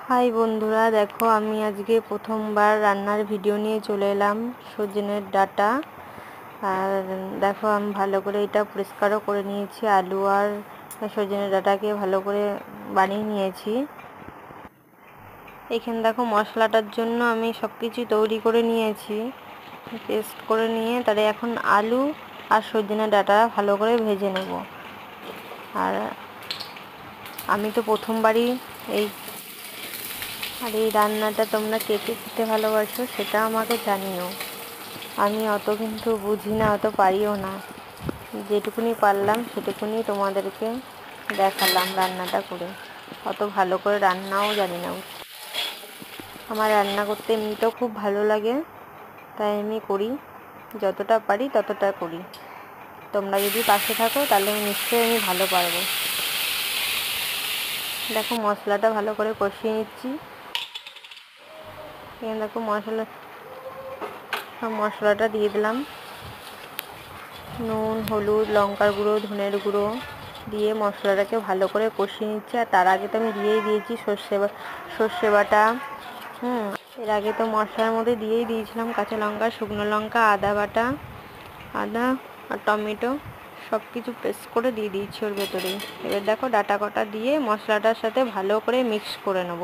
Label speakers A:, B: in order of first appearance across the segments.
A: High বন্ধুরা, দেখো আমি আজকে প্রথমবার রান্নার ভিডিও নিয়ে চলে এলাম সজনের ডাঁটা। আর দেখো আমি ভালো করে এটা পরিষ্কারও করে নিয়েছি, আলু আর সজনের ডাঁটাকে ভালো করে বানিয়ে নিয়েছি। এখানে দেখো মশলাটার জন্য আমি সব কিছু তৈরি করে নিয়েছি, পেস্ট করে নিয়ে তারে এখন আলু আর সজনের ডাঁটা ভালো করে ভেজে নেব। আর আমি তো প্রথমবারই এই রান্নাটা তোমরা কে কে খেতে ভালোবাসো সেটা আমাকে জানিও। আমি অত কিন্তু বুঝি না, অত পারিও না, যেটুকুনি পারলাম সেটুকুনি তোমাদেরকে দেখালাম রান্নাটা করে। অত ভালো করে রান্নাও জানি না। আমার রান্না করতে এমনিতেও খুব ভালো লাগে, তাই আমি করি, যতটা পারি ততটা করি। তোমরা যদি পাশে থাকো তাহলে নিশ্চয়ই আমি ভালো পারবো। দেখো মশলাটা ভালো করে কষিয়ে নিচ্ছি। এখানে দেখো মশলাটা দিয়ে দিলাম, নুন, হলুদ, লঙ্কার গুঁড়ো, ধনের গুঁড়ো দিয়ে মশলাটাকে ভালো করে কষিয়ে নিচ্ছি। আর তার আগে তো আমি দিয়েই দিয়েছি সর্ষে বাটা। এর আগে তো মশলার মধ্যে দিয়েই দিয়েছিলাম কাঁচা লঙ্কা, শুকনো লঙ্কা, আদা বাটা, আদা আর টমেটো সব কিছু পেস্ট করে দিয়ে দিয়েছি ওর ভেতরেই। এবার দেখো ডাঁটা কটা দিয়ে মশলাটার সাথে ভালো করে মিক্স করে নেব।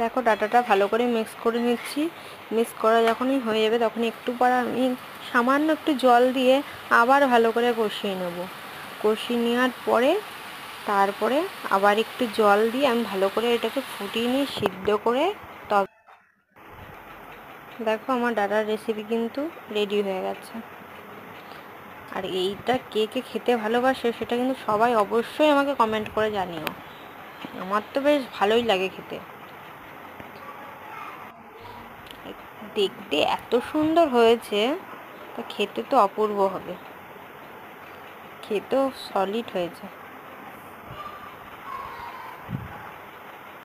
A: দেখো ডাঁটাটা ভালো করে মিক্স করে নিচ্ছি। মিক্স করা যখনই হয়ে যাবে তখনই একটু পর আমি সামান্য একটু জল দিয়ে আবার ভালো করে কষিয়ে নেব। কষিয়ে নেওয়ার পরে তারপরে আবার একটু জল দিয়ে আমি ভালো করে এটাকে ফুটিয়ে নিয়ে সিদ্ধ করে তবে দেখো আমার ডাঁটার রেসিপি কিন্তু রেডি হয়ে গেছে। আর এইটা কে কে খেতে ভালোবাসে সেটা কিন্তু সবাই অবশ্যই আমাকে কমেন্ট করে জানিও। আমার তো বেশ ভালোই লাগে খেতে। দেখতে এত সুন্দর হয়েছে, তা খেতে তো অপূর্ব হবে, খেতেও সলিড হয়েছে।